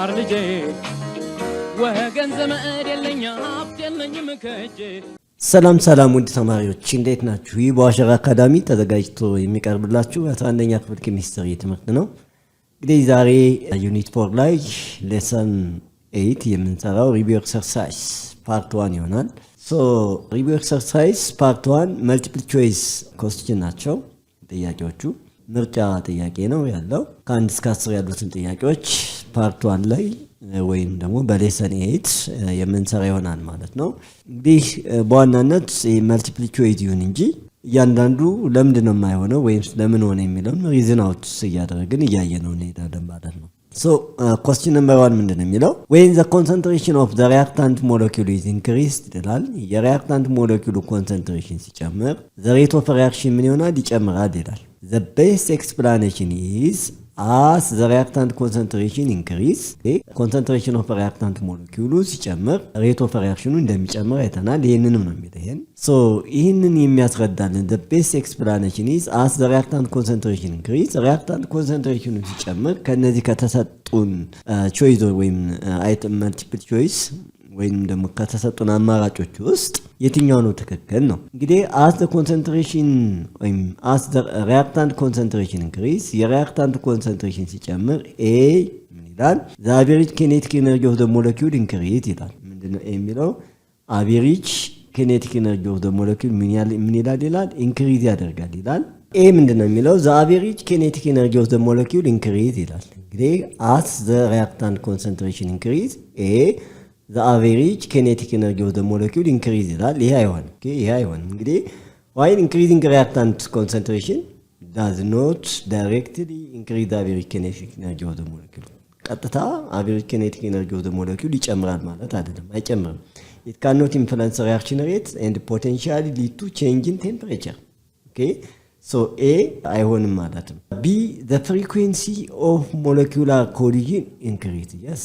ማር ልጄ ወገን ዘመድ የለኝ ሀብት የለኝም ከእጄ። ሰላም ሰላም ውድ ተማሪዎች እንዴት ናችሁ? ይህ በዋሸራ አካዳሚ ተዘጋጅቶ የሚቀርብላችሁ 11ኛ ክፍል ኬሚስትሪ ትምህርት ነው። እንግዲህ ዛሬ ዩኒት 4 ላይ ሌሰን 8 የምንሰራው ሪቪው ኤክሰርሳይዝ ፓርት 1 ይሆናል። ሪቪው ኤክሰርሳይዝ ፓርት 1 መልቲፕል ቾይስ ኮስችን ናቸው ጥያቄዎቹ። ምርጫ ጥያቄ ነው ያለው። ከ1 እስከ 10 ያሉትን ጥያቄዎች ፓርት 1 ላይ ወይም ደግሞ በሌሰን 8 የምንሰራ ይሆናል ማለት ነው። እንግዲህ በዋናነት መልቲፕል ቾይስ ይሁን እንጂ እያንዳንዱ ለምንድን ነው የማይሆነው ወይም ለምን ሆነ የሚለውን ሪዝን አውት እያደረግን እያየነው እንሄዳለን ማለት ነው። question number 1 ምንድን ነው የሚለው? when the concentration of the reactant molecule is increased ይላል። የሪአክታንት ሞለኪውሉ ኮንሰንትሬሽን ሲጨምር the rate of reaction ምን ይሆናል? ይጨምራል ይላል። the best explanation is as the reactant concentration increase concentration of reactant molecule ሲጨምር rate of reaction እንደሚጨምር አይተናል። ይሄንንም ነው የሚለው። ይሄንን የሚያስረዳልን the best explanation is as the reactant concentration increase reactant concentration ሲጨምር ከነዚህ ከተሰጡን choice ወይም item multiple choice ወይም ደግሞ ከተሰጡን አማራጮች ውስጥ የትኛው ነው ትክክል ነው? እንግዲህ as the concentration ወይም as the reactant concentration increase የሪአክታንት ኮንሰንትሬሽን ሲጨምር a ምን ይላል? the average kinetic energy of the molecule increase ይላል። ምንድነው a የሚለው? average kinetic energy of the molecule ምን ይላል? increase ያደርጋል ይላል። a ምንድነው የሚለው? the average kinetic energy of the molecule increase ይላል። እንግዲህ as the reactant concentration increase a the average kinetic energy of the molecule increase ይላል። ይሄ አይሆንም። ይሄ አይሆንም። እንግዲህ while increasing reactant concentration does not directly increase the average kinetic energy of the molecule ቀጥታ average kinetic energy of the molecule ይጨምራል ማለት አይደለም። አይጨምርም። it cannot influence reaction rate and potentially lead to change in temperature. A አይሆንም ማለት ነው። B the frequency of molecular collision increase. yes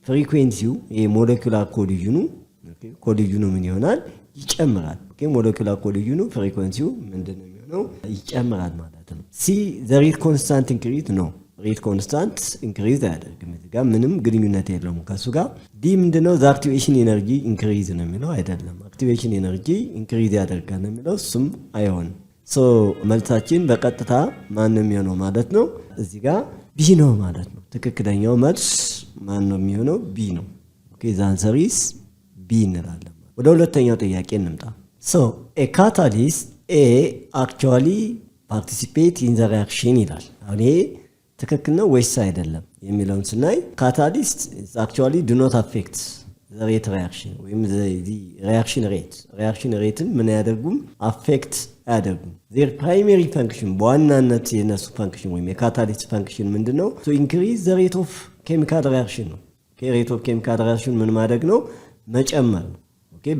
ፍሪኩዌንሲው የሞለኪውላር ኮሊዥኑ ምን ይሆናል? ይጨምራል። ሞለኪውላር ኮሊዥኑ ፍሪኩዌንሲው ምንድነው የሚሆነው? ይጨምራል ማለት ነው። ሲ ዘ ሬት ኮንስታንት ኢንክሪዝ ነው። ሬት ኮንስታንት ኢንክሪዝ አያደርግም። እዚህ ጋር ምንም ግንኙነት የለውም ከሱ ጋር። ዲ ምንድነው? ዘ አክቲቬሽን ኤነርጂ ኢንክሪዝ ነው የሚለው አይደለም። አክቲቬሽን ኤነርጂ ኢንክሪዝ ያደርጋል ነው የሚለው እሱም አይሆንም። መልሳችን በቀጥታ ማን ነው የሚሆነው ማለት ነው? እዚህ ጋር ቢ ነው ማለት ነው። ትክክለኛው መልስ ማን ነው የሚሆነው? ቢ ነው። the answer is B እንላለን። ወደ ሁለተኛው ጥያቄ እንምጣ። a catalyst A actually participate in the reaction ይላል። አሁን ይሄ ትክክል ነው ወይስ አይደለም የሚለውን ስናይ catalyst actually do not affect the rate reaction ወይም the reaction rate ምን ያደርጉም? affect አያደርጉም። their primary function በዋናነት የነሱ ፈንክሽን ወይም የካታሊስት ፈንክሽን ምንድነው? to increase the rate of chemical reaction ነው። rate of chemical reaction ምን ማድረግ ነው? መጨመር ነው።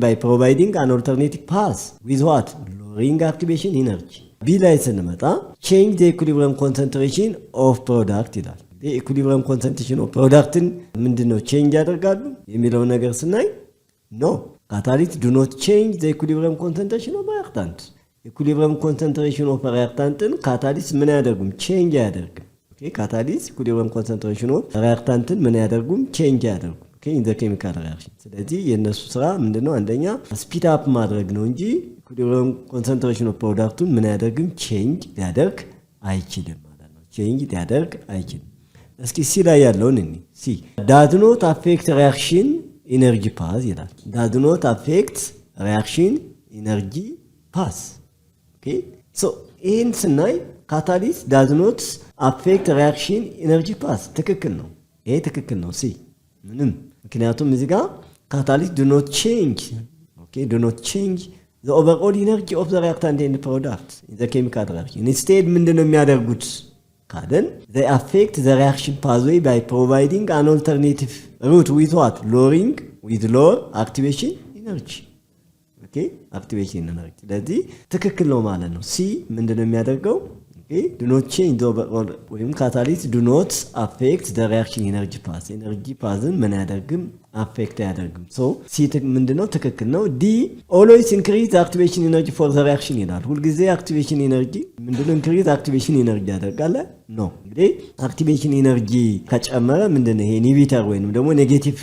by providing an alternative path with what? lowering activation energy. B ላይ ስንመጣ change the equilibrium concentration of product ይላል። the equilibrium concentration of productን ምንድነው change ያደርጋሉ የሚለው ነገር ስናይ no catalyst do not change the equilibrium concentration of reactant. equilibrium concentration of reactanትን catalyst ምን ያደርጉም? change ያደርጉም። catalyst equilibrium concentration of reactanትን ምን ያደርጉም? change ያደርጉም። in the chemical reaction። ስለዚህ የነሱ ስራ ምንድነው? አንደኛ ስፒድ አፕ ማድረግ ነው እንጂ equilibrium concentration of productን ምን ያደርግም? change ሊያደርግ አይችልም ማለት ነው። change ሊያደርግ አይችልም። እስኪ ሲ ላይ ያለውን እኔ ሲ does not affect reaction energy path ይላል። does not affect reaction energy path. ይህን ስናይ catalyst does not affect reaction energy path ትክክል ነው። ይሄ ትክክል ነው ሲ ምንም። ምክንያቱም እዚህ ጋር catalyst do not change the overall energy of the reactant and product in the chemical reaction. instead ምንድነው የሚያደርጉት ካለን they affect the reaction pathway by providing an alternative route with what? with lower activation energy. activation energy. ስለዚህ ትክክል ነው ማለት ነው። ሲ ምንድነው የሚያደርገው? do not change the overall ወይም catalyst do not affect the reaction energy path energy pathን ምን ያደርግም affect ያደርግም so C ምንድነው ትክክል ነው D always increase the activation energy for the reaction ይላል ሁሉ ጊዜ activation energy ምንድነው increase activation energy ያደርጋል no እንግዲህ activation energy ከጨመረ ምንድነው ይሄ ኢንሂቢተር ወይንም ደግሞ ኔጌቲቭ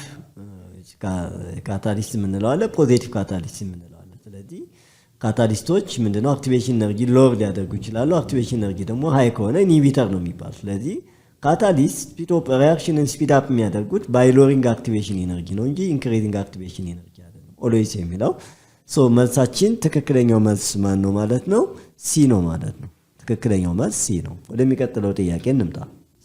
ካታሊስት ምንለው አለ ፖዚቲቭ ካታሊስት ምንለው አለ ስለዚህ ካታሊስቶች ምንድነው አክቲቬሽን ኤነርጂ ሎር ሊያደርጉ ይችላሉ አክቲቬሽን ኤነርጂ ደግሞ ሃይ ከሆነ ኢንሂቢተር ነው የሚባል ስለዚህ ካታሊስት ስፒድ ኦፍ ሪአክሽንን ስፒድ አፕ የሚያደርጉት ባይ ሎሪንግ አክቲቬሽን ኤነርጂ ነው እንጂ ኢንክሪዚንግ አክቲቬሽን ኤነርጂ አይደለም ኦልዌይስ የሚለው ሶ መልሳችን ትክክለኛው መልስ ማን ነው ማለት ነው ሲ ነው ማለት ነው ትክክለኛው መልስ ሲ ነው ወደሚቀጥለው ጥያቄ እንምጣ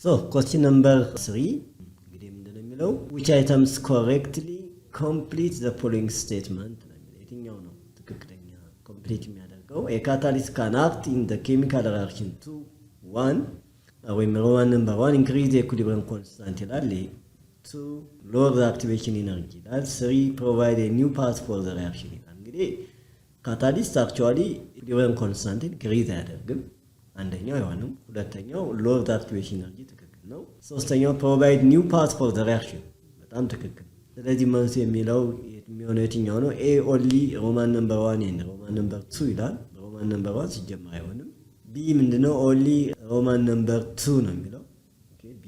ሶ question number 3 እንግዲህ ምንድነው የሚለው which items correctly complete the following statement የትኛው ነው ትክክለኛ complete የሚያደርገው a catalyst can act in the chemical reaction to 1 when Roman number 1 increase the equilibrium constant ይላል 2 lower the activation energy ይላል 3 provide a new path for the reaction ይላል እንግዲህ catalyst actually equilibrium constant increase ያደርግም አንደኛው ይሆንም ሁለተኛው lower the activation energy ትክክል ነው ሶስተኛው provide new path for the reaction በጣም ትክክል ስለዚህ መልሱ የሚለው የሚሆነው የትኛው ነው a only roman number 1 and roman number 2 ይላል roman number 1 ሲጀመር አይሆንም b ምንድነው only roman number 2 ነው የሚለው ኦኬ b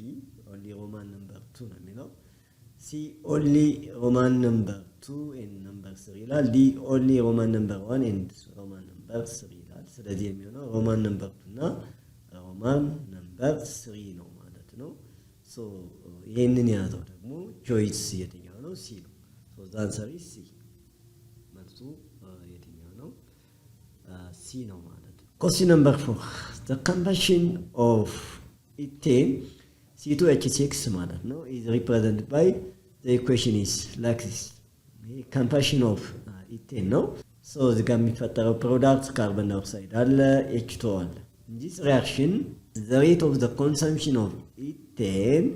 only roman number 2 ነው የሚለው c only roman number 2 and number 3 ይላል d only roman number 1 and roman number 3 ይላል ስለዚህ የሚሆነው roman number 2 እና roman number 3 ነው ማለት ነው ሶ ይሄንን ያዘው ደግሞ ቾይስ የትኛው ነው ሲ ነው ሶ the answer is C መልሱ የትኛው ነው ሲ ነው ማለት ነው question number 4 the combustion of ethane C2H6 ማለት ነው is represented by the equation is like this combustion of ethane ነው ሶ እዚህ ጋር የሚፈጠረው ፕሮዳክት ካርቦን ዳይኦክሳይድ አለ H2O አለ this reaction the rate of the consumption of ethane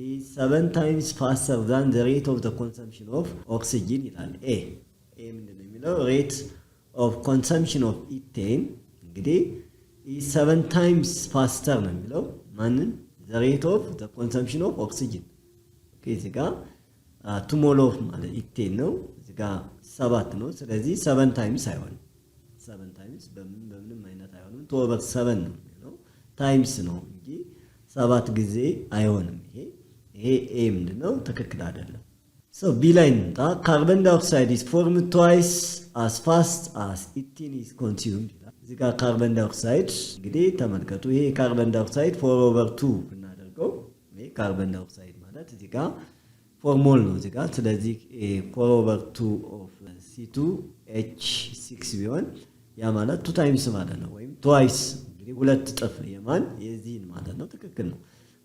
is 7 times faster than the rate of the consumption of oxygen ይላል a ምንድነው የሚለው rate of consumption of ethane እንግዲህ is 7 times faster ነው የሚለው ማንን the rate of the consumption of oxygen ኦኬ እዚህ ጋር 2 mole of ማለት ethane ነው እዚህ ጋር 7 ነው ስለዚህ 7 times አይሆንም 7 times በምንም አይነት አይሆንም 2 over 7 ነው የሚለው times ነው እንጂ 7 ጊዜ አይሆንም ይሄ a ምንድነው ትክክል አይደለም so b ላይ እንጣ carbon dioxide is formed twice as fast as ethane is consumed እዚህ ጋር carbon dioxide እንግዲህ ተመልከቱ ይሄ carbon dioxide 4/2 ብናደርገው ይሄ carbon dioxide ማለት እዚህ ጋር 4 ሞል ነው እዚህ ጋር ስለዚህ 4/2 of C2H6 ቢሆን ያ ማለት 2 times ማለት ነው ወይም twice እንግዲህ ሁለት እጥፍ የማን የዚህን ማለት ነው ትክክል ነው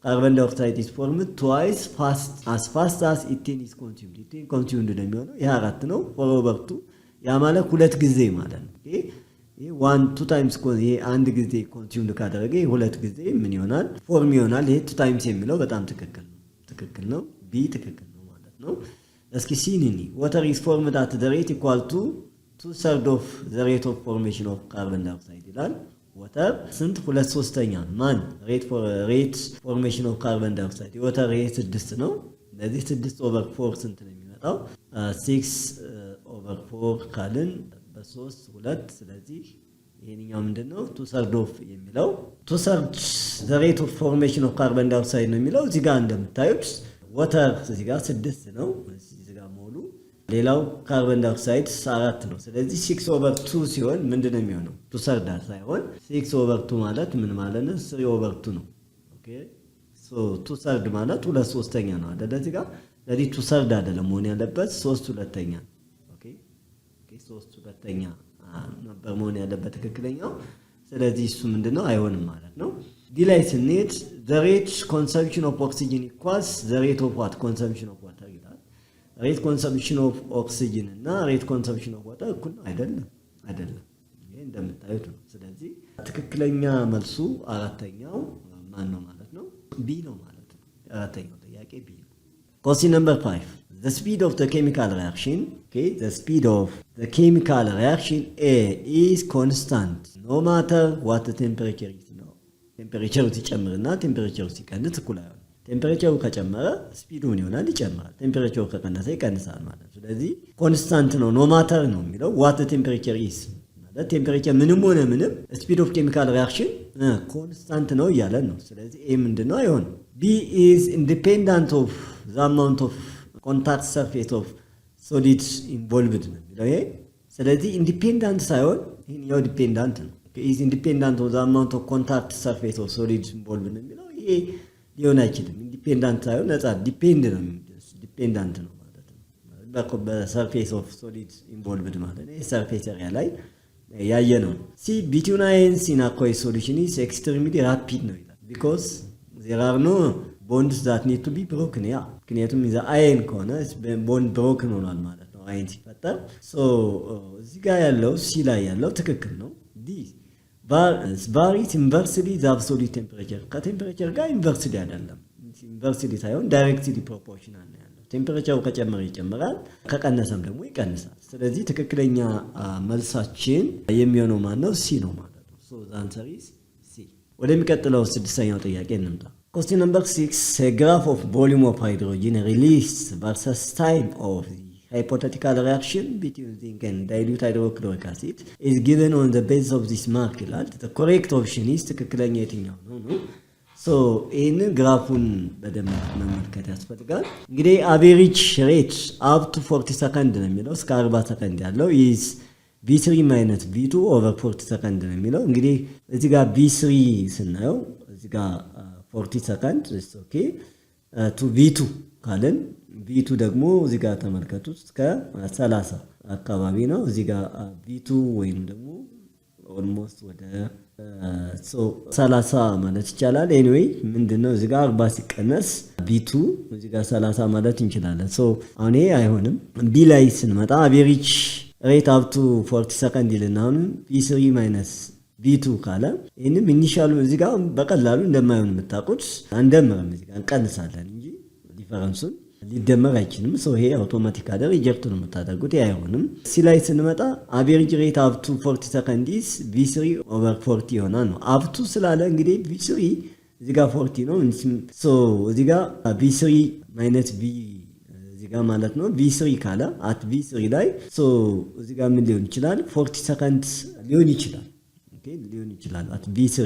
carbon dioxide is formed twice as fast as ethane is consumed ethane consumed ነው የሚሆነው ይሄ 4 ነው 4/2 ያ ማለት ሁለት ጊዜ ማለት ነው ይሄ 2 times ይሄ አንድ ጊዜ consumed ካደረገ ሁለት ጊዜ ምን ይሆናል ፎርም ይሆናል ይሄ 2 times የሚለው በጣም ትክክል ነው b ትክክል ነው ማለት ነው እስኪ ሲኒኒ water is formed at the rate equal to 2/3 of the rate of formation of carbon dioxide ይላል water ስንት 2/3 ማን rate formation of carbon dioxide water rate 6 ነው ለዚህ 6/4 ስንት ነው የሚመጣው 6/4 ካልን በ3 2 ስለዚህ ይሄንኛው ምንድነው 2/3 of የሚለው 2/3 the rate of formation of carbon dioxide ነው የሚለው እዚህ ጋር እንደምታዩት water እዚህ ጋር 6 ነው እዚህ ጋር ሞሉ ሌላው ካርቦን ዳይኦክሳይድ 4 ነው ስለዚህ 6/2 ሲሆን ምንድነው የሚሆነው 2/3 ሳይሆን 6/2 ማለት ምን ማለት ነው 3/2 ነው ኦኬ ሶ 2/3 ማለት 2/3 ነው አይደል እዚህ ጋር ስለዚህ 2/3 አይደለም መሆን ያለበት 3/2 ኦኬ 3/2 ነበር መሆን ያለበት ትክክለኛው ስለዚህ እሱ ምንድነው አይሆንም ማለት ነው ዲ ላይ ስንሄድ the rate consumption of oxygen equals the rate of what consumption of water ይላል rate consumption of oxygen እና rate consumption of water እኩል አይደለም ይሄ እንደምታዩት ነው ስለዚህ ትክክለኛ መልሱ አራተኛው ማን ነው ማለት ነው b ነው ማለት ነው አራተኛው ጥያቄ b ነው question number 5 the speed of the chemical reaction okay the speed of the chemical reaction A is constant no matter what the temperature is ቴምፐሬቸሩ ሲጨምርና ቴምፐሬቸሩ ሲቀንስ እኩል አይሆንም። ቴምፐሬቸሩ ከጨመረ ስፒዱ ምን ይሆናል? ይጨምራል። ቴምፐሬቸሩ ከቀነሰ ይቀንሳል ማለት ነው። ስለዚህ ኮንስታንት ነው፣ ኖ ማተር ነው የሚለው ዋት ቴምፐሬቸር ኢዝ ማለት ቴምፐሬቸር ምንም ሆነ ምንም ስፒድ ኦፍ ኬሚካል ሪአክሽን ኮንስታንት ነው እያለን ነው። ስለዚህ ኤ ምንድነው? አይሆንም። ቢ ኢዝ ኢንዲፔንዳንት ኦፍ ዘ አማውንት ኦፍ ኮንታክት ሰርፌስ ኦፍ ሶሊድ ኢንቮልቭድ ነው የሚለው ይሄ። ስለዚህ ኢንዲፔንዳንት ሳይሆን ይሄኛው ዲፔንዳንት ነው። ኢዝ ኢንዲፔንዳንት ኦፍ ዘ አማውንት ኦፍ ኮንታክት ሰርፌስ ኦፍ ሶሊድ ኢንቮልቭድ ነው የሚለው ይሄ ሊሆን አይችልም። ኢንዲፔንዳንት ሳይሆን ነፃ ዲፔንድ ነው፣ ዲፔንዳንት ነው ማለት ነው። በሰርፌስ ኦፍ ሶሊድ ኢንቮልቭድ ማለት ነው። ሰርፌስ ኤሪያ ላይ ያየ ነው። ሲ ቢትዊን አየንስ ኢን አኳየስ ሶሉሽን ኢዝ ኤክስትሪምሊ ራፒድ ነው ይላል። ቢኮዝ ዜር አር ኖ ቦንድስ ዛት ኒድ ቱ ቢ ብሮክን። ያ ምክንያቱም ዘ አየን ከሆነ ቦንድ ብሮክን ሆኗል ማለት ነው አየን ሲፈጠር። ሶ እዚህ ጋር ያለው ሲ ላይ ያለው ትክክል ነው። ዲ ቫሪስ ኢንቨርስሊ ዘ አብሶሉት ቴምፐሬቸር ከቴምፐሬቸር ጋር ኢንቨርስሊ አይደለም፣ ኢንቨርስሊ ሳይሆን ዳይሬክትሊ ፕሮፖርሽናል ነው ያለው። ቴምፐሬቸሩ ከጨመረ ይጨምራል፣ ከቀነሰም ደግሞ ይቀንሳል። ስለዚህ ትክክለኛ መልሳችን የሚሆነው ማን ነው? ሲ ነው ማለት ነው። ሶ ዘ አንሰር ኢዝ ሲ። ወደሚቀጥለው ስድስተኛው ጥያቄ እንምጣ። Question number 6, a graph of volume of hydrogen released versus time of the hypothetical reaction between zinc and dilute hydrochloric acid is given on the basis of this mark ይላል። The correct option is ትክክለኛ የትኛው ነው? ሶ ይህንን ግራፉን በደንብ መመልከት ያስፈልጋል። እንግዲህ አቬሬጅ ሬት አፕ ቱ 40 ሰከንድ ነው የሚለው እስከ 40 ሰከንድ ያለው ኢዝ V3 ማይነስ V2 ኦቨር 40 ሰከንድ ነው የሚለው። እንግዲህ እዚህ ጋር V3 ስናየው እዚህ ጋር 40 ሰከንድ ኦኬ ቱ V2 ካለን V2 ደግሞ እዚህ ጋር ተመልከቱት እስከ 30 አካባቢ ነው። እዚህ ጋር V2 ወይም ደግሞ ኦልሞስት ወደ 30 ማለት ይቻላል። ኤኒዌይ ምንድነው እዚህ ጋር 40 ሲቀነስ V2 እዚህ ጋር 30 ማለት እንችላለን። ሶ አሁን ይሄ አይሆንም። ቢ ላይ ስንመጣ አቬሬጅ ሬት አፕ ቱ 40 ሰከንድ ይልና አሁን V3 ማይነስ V2 ካለ ይህንም ኢኒሻሉ እዚህ ጋር በቀላሉ እንደማይሆን የምታውቁት አንደምርም፣ እዚህ ጋር እንቀንሳለን እንጂ ዲፈረንሱን ሊደመር አይችልም። ሰው ይሄ አውቶማቲክ አደር ሪጀክት ነው የምታደርጉት፣ ይሄ አይሆንም። ሲ ላይ ስንመጣ አቬሬጅ ሬት አፕ ቱ 40 ሰከንድ ኢዝ V3 ኦቨር 40 ይሆናል ነው። አፕ ቱ ስላለ እንግዲህ V3 እዚህ ጋር 40 ነው። ሶ እዚህ ጋር V3 ማይነስ V እዚህ ጋር ማለት ነው V3 ካለ አት V3 ላይ ሶ እዚህ ጋር ምን ሊሆን ይችላል? 40 ሰከንድ ሊሆን ይችላል። ሊሆን ይችላል አት V3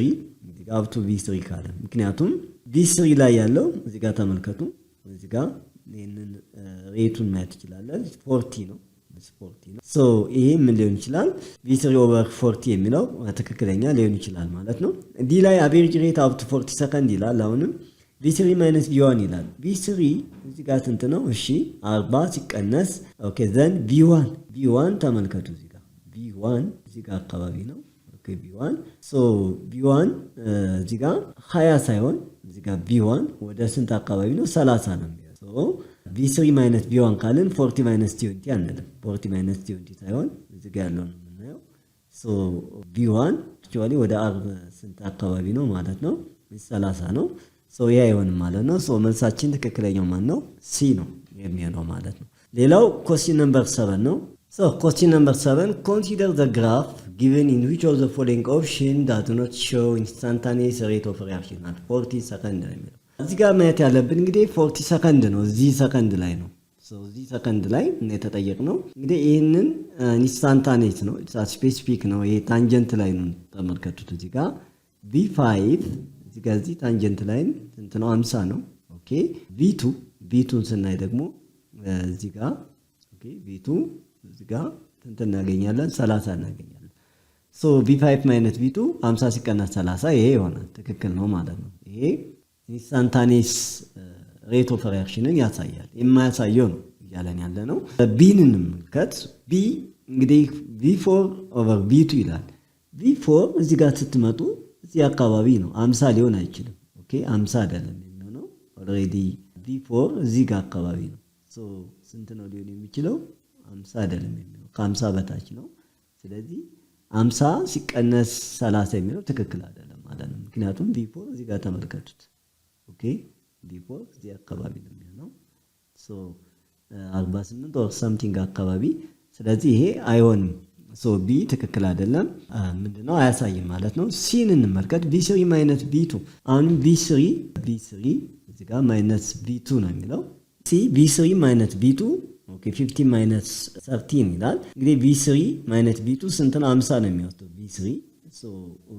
እዚህ ጋር አፕ ቱ V3 ካለ፣ ምክንያቱም V3 ላይ ያለው እዚህ ጋር ተመልከቱ፣ እዚህ ጋር ይሄንን ሬቱን ማየት ይችላል 40 ነው። 40 ነው። ሶ ይሄ ምን ሊሆን ይችላል? V3 ኦቨር 40 የሚለው ትክክለኛ ሊሆን ይችላል ማለት ነው። ዲ ላይ አቬሬጅ ሬት አፕ ቱ 40 ሰከንድ ይላል። አሁንም V3 ማይነስ V1 ይላል። V3 እዚህ ጋር ስንት ነው? እሺ 40 ሲቀነስ ኦኬ ዘን V1 ተመልከቱ፣ እዚህ ጋር V1 እዚህ ጋር አካባቢ ነው። ኦኬ V1 ሶ V1 እዚህ ጋር 20 ሳይሆን እዚህ ጋር V1 ወደ ስንት አካባቢ ነው? 30 ነው የሚሆነው። ሶ V3 ማይነስ V1 ካልን 40 ማይነስ 20 አንልም። 40 ማይነስ 20 ሳይሆን እዚህ ጋር ያለው ነው የምናየው። ሶ V1 አክቹአሊ ወደ 40 ስንት አካባቢ ነው ማለት ነው? 30 ነው። ሶ ይሄ አይሆንም ማለት ነው። ሶ መልሳችን ትክክለኛው ማን ነው? ሲ ነው የሚሆነው ማለት ነው። ሌላው question number 7 ነው። ሶ question number 7 consider the graph given in which of the following option does not show instantaneous rate of reaction at 40 ሰከንድ ነው የሚለው። እዚህ ጋር ማየት ያለብን እንግዲህ 40 ሰከንድ ነው። እዚህ ሰከንድ ላይ ነው። ሶ እዚህ ሰከንድ ላይ የተጠየቅነው እንግዲህ ይሄንን ኢንስታንታኔስ ነው፣ ስፔሲፊክ ነው። ይሄ ታንጀንት ላይ ነው ተመልከቱት። እዚህ ጋር V5 እዚህ ጋር እዚህ ታንጀንት ላይ ስንት ነው? 50 ነው። ኦኬ V2ን ስናይ ደግሞ እዚህ ጋር ኦኬ V2 እዚህ ጋር ስንት እናገኛለን? 30 እናገኛለን። ሶ V5 ማይነስ V2 50 ሲቀነስ 30 ይሄ ይሆናል። ትክክል ነው ማለት ነው። ይሄ ኢንስታንታኔስ ሬት ኦፍ ሪአክሽንን ያሳያል። የማያሳየው ነው እያለን ያለ ነው። ቢን እንመልከት። ቢ እንግዲህ V4 ኦቨር V2 ይላል። V4 እዚህ ጋር ስትመጡ እዚህ አካባቢ ነው። 50 ሊሆን አይችልም። ኦኬ 50 አይደለም የሚሆነው። ኦልሬዲ V4 እዚህ ጋር አካባቢ ነው። ሶ ስንት ነው ሊሆን የሚችለው? 50 አይደለም የሚሆነው፣ ከ50 በታች ነው። ስለዚህ 50 ሲቀነስ 30 የሚለው ትክክል አይደለም ማለት ነው። ምክንያቱም V4 እዚህ ጋር ተመልከቱት። ኦኬ V4 እዚህ አካባቢ ነው የሚሆነው። ሶ 48 ኦር ሰምቲንግ አካባቢ። ስለዚህ ይሄ አይሆንም። ሶ ቢ ትክክል አይደለም። ምንድነው አያሳይም ማለት ነው። ሲን እንመልከት። B3 ማይነስ B2 አሁንም B3 እዚህ ጋር ማይነስ B2 ነው የሚለው። ሲ B3 ማይነስ B2 ኦኬ 50 ማይነስ 13 ይላል። እንግዲህ B3 ማይነስ B2 ስንት ነው? 50 ነው የሚወጣው B3 ሶ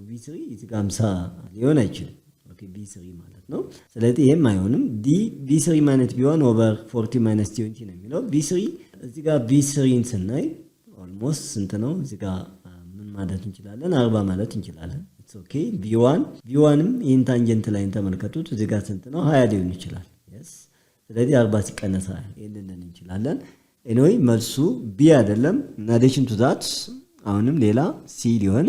B3 እዚህ ጋር 50 ሊሆን አይችልም። ኦኬ B3 ማለት ነው። ስለዚህ ይሄም አይሆንም። ዲ B3 ማይነስ B1 ኦቨር 40 ማይነስ 20 ነው የሚለው። B3 እዚህ ጋር B3ን ስናይ ኦልሞስት ስንት ነው? እዚህ ጋር ምን ማለት እንችላለን? 40 ማለት እንችላለን። ኢትስ ኦኬ B1ም ይህን ታንጀንት ላይ ተመልከቱት። እዚህ ጋር ስንት ነው? 20 ሊሆን ይችላል። yes ስለዚህ 40 ሲቀነስ 20 ይሄንን እንችላለን። ኤኒዌይ መልሱ ቢ አይደለም። in addition to that አሁንም ሌላ ሲ ሊሆን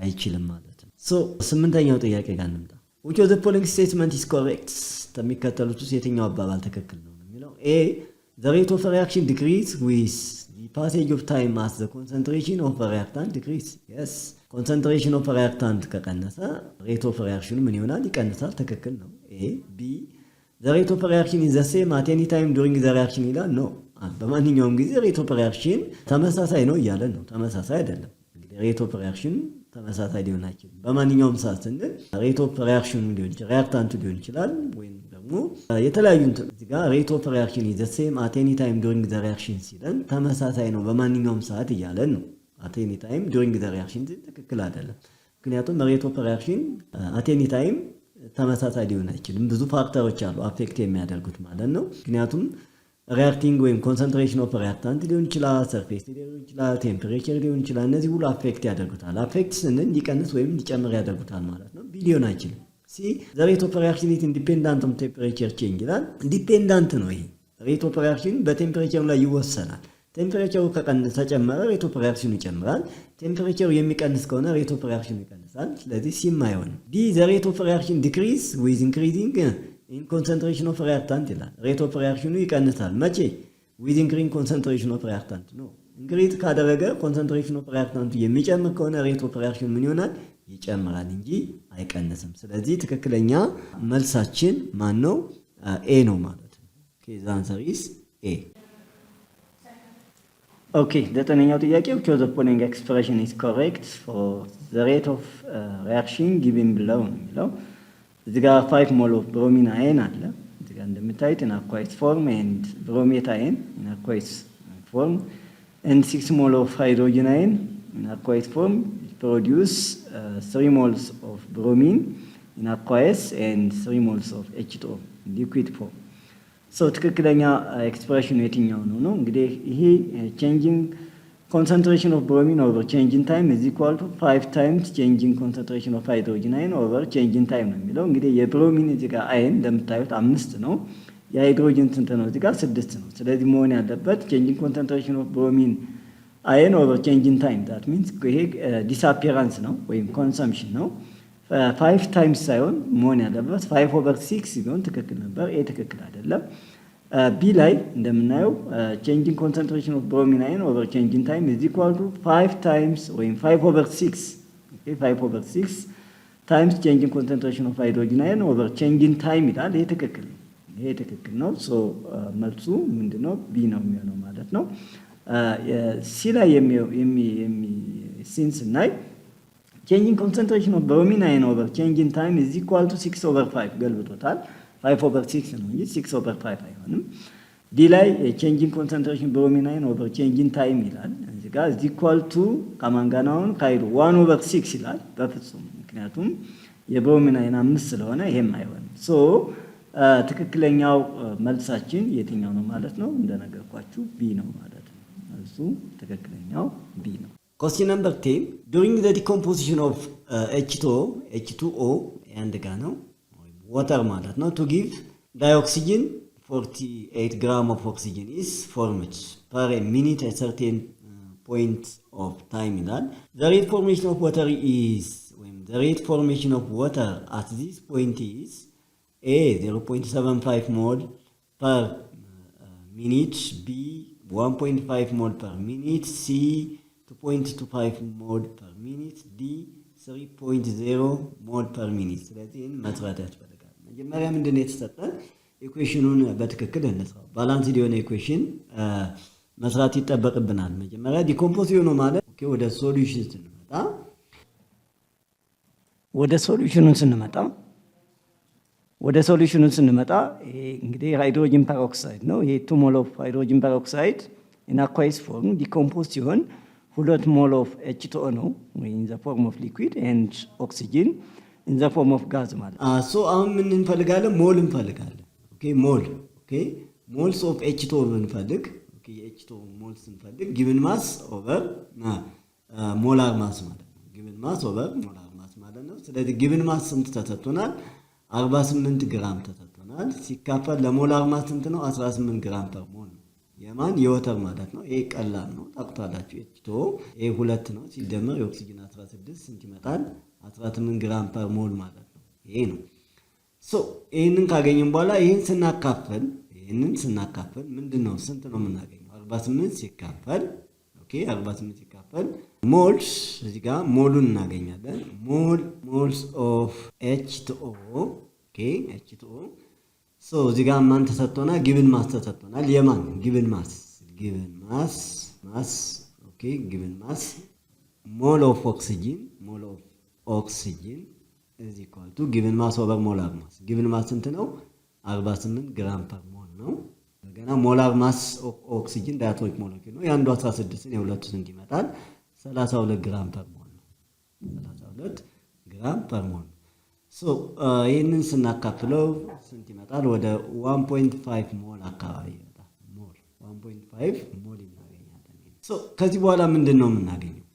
አይችልም ማለት ነው። ሶ ስምንተኛው ጥያቄ ጋር እንምጣ። which of the following statement is correct? ተሚከተሉት ውስጥ የትኛው አባባል ትክክል ነው የሚለው። ኤ the rate of reaction decrease with the passage of time as the concentration of reactant decrease. yes concentration of reactant ከቀነሰ rate of reaction ምን ይሆናል? ይቀንሳል። ትክክል ነው። ኤ ቢ the rate of reaction is the same at any time during the reaction ይላል። ኖ በማንኛውም ጊዜ rate of reaction ተመሳሳይ ነው እያለ ነው። ተመሳሳይ አይደለም። እንግዲህ rate of reaction ተመሳሳይ ሊሆን አይችልም። በማንኛውም ሰዓት ስንል rate of reaction ሊሆን ይችላል፣ reactant ሊሆን ይችላል፣ ወይም ደግሞ የተለያዩ እዚህ ጋር rate of reaction is the same at any time during the reaction ሲለን ተመሳሳይ ነው በማንኛውም ሰዓት እያለን ነው። at any time during the reaction ትክክል አይደለም። ምክንያቱም rate of reaction at any time ተመሳሳይ ሊሆን አይችልም። ብዙ ፋክተሮች አሉ አፌክት የሚያደርጉት ማለት ነው። ምክንያቱም ሪአክቲንግ ወይም ኮንሰንትሬሽን ኦፍ ሪአክታንት ሊሆን ይችላል፣ ሰርፌስ ሊሆን ይችላል፣ ቴምፕሬቸር ሊሆን ይችላል። እነዚህ ሁሉ አፌክት ያደርጉታል። አፌክት ስንል ሊቀንስ ወይም ሊጨምር ያደርጉታል ማለት ነው። ቢ ሊሆን አይችልም። ሲ ዘ ሬት ኦፍ ሪአክሽን ኢዝ ኢንዲፔንዳንት ኦፍ ቴምፕሬቸር ቼንጅ ይላል። ዲፔንዳንት ነው። ይሄ ሬት ኦፍ ሪአክሽን በቴምፕሬቸር ላይ ይወሰናል። ቴምፕሬቸሩ ከጨመረ ሬት ኦፍ ሪአክሽኑ ይጨምራል። ቴምፕሬቸሩ የሚቀንስ ከሆነ ሬት ኦፍ ሪአክሽኑ ይቀንሳል። ስለዚህ ሲም አይሆንም። ዲ ዘ ሬት ኦፍ ሪአክሽን ዲክሪዝ ዊዝ ኢንክሪዚንግ ኢን ኮንሰንትሬሽን ኦፍ ሪአክታንት ይላል። ሬት ኦፍ ሪአክሽኑ ይቀንሳል። መቼ? ዊዝ ኢንክሪዚንግ ኮንሰንትሬሽን ኦፍ ሪአክታንት ነው። ኢንክሪዝ ካደረገ ኮንሰንትሬሽን ኦፍ ሪአክታንቱ የሚጨምር ከሆነ ሬት ኦፍ ሪአክሽኑ ምን ይሆናል? ይጨምራል እንጂ አይቀንስም። ስለዚህ ትክክለኛ መልሳችን ማን ነው? ኤ ነው ማለት ነው። ኦኬ ዘ አንሰር ኢዝ ኤ። ኦኬ ዘጠነኛው ጥያቄ which of the following expression is correct for the rate of reaction given below ነው የሚለው። እዚህ ጋር 5 ሞል ኦፍ ብሮሚን አየን አለ። እዚህ ጋር እንደምታዩት in aqueous form and bromate ion in aqueous form and 6 ሞል of hydrogen ion in aqueous form produce 3 moles of bromine in aqueous and 3 moles of H2O in liquid form. ሶ ትክክለኛ ኤክስፕሬሽኑ የትኛው ነው? እንግዲህ ይሄ changing concentration of bromine over change in time is equal to 5 times changing concentration of hydrogen ion over change in time ነው የሚለው። እንግዲህ የብሮሚን እዚህ ጋር አይን እንደምታዩት 5 ነው፣ የሃይድሮጅን ስንት ነው? እዚህ ጋር 6 ነው። ስለዚህ መሆን ያለበት changing concentration of bromine ion over change in time that means ይሄ disappearance ነው ወይም consumption ነው። 5 ታይምስ ሳይሆን መሆን ያለበት 5 ኦቨር 6 ቢሆን ትክክል ነበር። ኤ ትክክል አይደለም። ቢ ላይ እንደምናየው changing concentration of bromine ion over change in time is equal to 5 times ወይም 5 over 6 okay 5 over 6 times changing concentration of hydrogen ion over change in time ይላል። ይሄ ትክክል ነው። ይሄ ትክክል ነው። ሶ መልሱ ምንድነው? ቢ ነው የሚሆነው ማለት ነው። ሲ ላይ ሲንስ ናይ changing concentration of bromine ion over change in time is equal to 6 over 5 ገልብጦታል። 5 over 6 ነው እንጂ 6 over 5 አይሆንም። ዲ ላይ changing concentration bromine ion over change in time ይላል። እዚህ ጋር is equal to ከማንጋናውን ካይሉ 1 over 6 ይላል። በፍጹም ምክንያቱም የብሮሚን አይን 5 ስለሆነ ይሄም አይሆንም። ሶ ትክክለኛው መልሳችን የትኛው ነው ማለት ነው? እንደነገርኳችሁ ቢ ነው ማለት ነው። መልሱ ትክክለኛው ቢ ነው። Question number 10. During the decomposition of H2O and ነው water ማለት ነው to give dioxygen 48 gram of oxygen is formed per a minute at certain point of time ይላል። The rate formation of water is the rate formation of water at this point is A 0.75 mole per minute, B 1.5 mole per minute, C 2.25 mole per minute, D 3.0 mole per minute። ስለዚህ መስራት ያስፈልጋል። መጀመሪያ ምንድን ነው የተሰጠን? ኢኩዌሽኑን በትክክል እንስራው። ባላንስድ የሆነ ኢኩዌሽን መስራት ይጠበቅብናል። መጀመሪያ ዲኮምፖዝ የሆነው ማለት ኦኬ ወደ ሶሉሽን ስንመጣ ይሄ እንግዲህ ሃይድሮጅን ፐሮክሳይድ ነው። ይሄ 2 ሞል ኦፍ ሃይድሮጅን ፐሮክሳይድ in aqueous form decomposed ሲሆን 2 ሞል ኦፍ H2O ነው in the form of liquid and oxygen in the form of gas ማለት ሶ አሁን ምን እንፈልጋለን? ሞል እንፈልጋለን። ሞልስ ኦፍ H2O እንፈልግ። H2O ሞልስ እንፈልግ given mass over ሞላር ማስ ማለት ነው። given mass over ሞላር ማስ ማለት ነው። ስለዚህ given mass ስንት ተሰጥቶናል? 48 ግራም ተሰጥቶናል። ሲካፈል ለሞላር ማስ ስንት ነው? 18 ግራም ፐር ሞል ነው። የማን የወተር ማለት ነው። ይሄ ቀላል ነው ታውቁታላችሁ። H2O ይሄ 2 ነው ሲደመር የኦክሲጅን 16 ስንት ይመጣል? 18 ግራም ፐር ሞል ማለት ነው። ይሄ ነው። ሶ ይሄንን ካገኘን በኋላ ይሄን ስናካፍል ምንድነው ስንት ነው የምናገኘው? 48 ሲካፈል 48 ሲካፈል ሞልስ እዚህ ጋር ሞሉን እናገኛለን። ሞልስ ኦፍ H2O H2O ሶ እዚህ ጋር ማን ተሰጥቶናል? ጊቭን ማስ ተሰጥቶናል። የማን ጊቭን ማስ ጊቭን ማስ ሞል ኦፍ ኦክሲጅን is equal to given mass over molar mass. given mass ስንት ነው? 48 ግራም ፐር ሞል ነው። ገና ሞላር ማስ ኦክሲጅን ዳያቶሚክ ሞለኪውል ነው። ያንዱ 16 ነው። የሁለቱ ስንት ይመጣል? 32 ግራም ፐር ሞል ነው። 32 ግራም ፐር ሞል ነው። ሶ ይሄንን ስናካፍለው ስንት ይመጣል? ወደ 1.5 ሞል አካባቢ ይመጣል። 1.5 ሞል እናገኛለን። ሶ ከዚህ በኋላ ምንድነው የምናገኘው?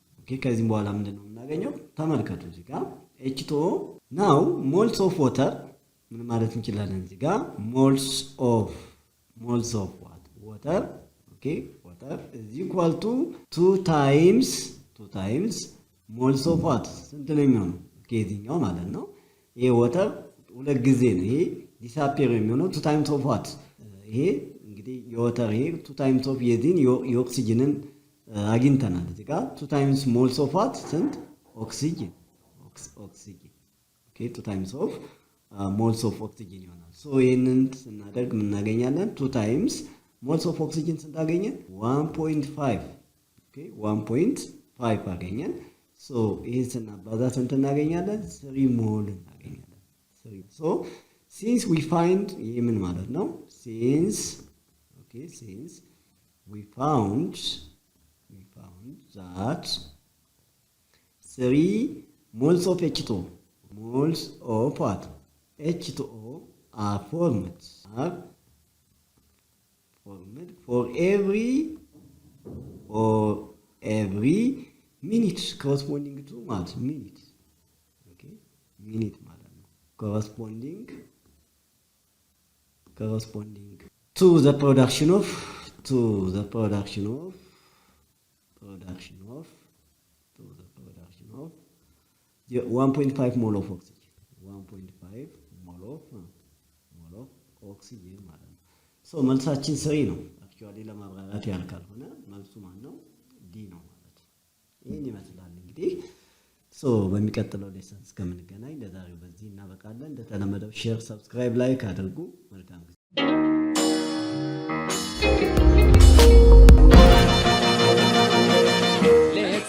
ከዚህ በኋላ ምንድነው የምናገኘው? ተመልከቱ እዚህ ጋር H2O now moles of water ምን ማለት እንችላለን? እዚህ ጋር moles of what? water water is equal to 2 times moles of what? ስንት ነው የሚሆነው? ከዚህኛው ማለት ነው። ይሄ water ሁለት ጊዜ ነው ይሄ disappear የሚሆነው 2 times of what? ይሄ እንግዲህ የwater ይሄ 2 times of የዚህን የኦክሲጅንን አግኝተናል። እዚህ ጋር 2 times moles of what? ስንት? oxygen 2 times of moles of oxygen ይሆናል። ሶ ይሄንን ስናደርግ ምን እናገኛለን? 2 times moles of oxygen ስንታገኘን 1.5 1.5 አገኘን። ሶ ይሄ ስናባዛ ስንት እናገኛለን? 3 ሞል እናገኛለን። 3 ሶ since we find ይሄ ምን ማለት ነው? since we found that 3 moles of H2O H2O are formed for every minute corresponding to what? minute ማለት ነው። corresponding to the production of 1.5 mol of oxygen 1.5 mol of oxygen ማለት ነው። ሶ መልሳችን 3 ነው። አክቹአሊ ለማብራራት ያህል ካልሆነ መልሱ ማን ነው? ዲ ነው ማለት ነው። ይሄን ይመስላል እንግዲህ። ሶ በሚቀጥለው ሌሰን እስከምንገናኝ ለዛሬው በዚህ እናበቃለን። እንደተለመደው ሼር፣ ሰብስክራይብ፣ ላይክ አድርጉ። መልካም ጊዜ።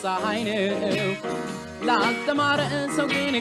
ፀሐይ ነው ላስተማረ ሰው ግን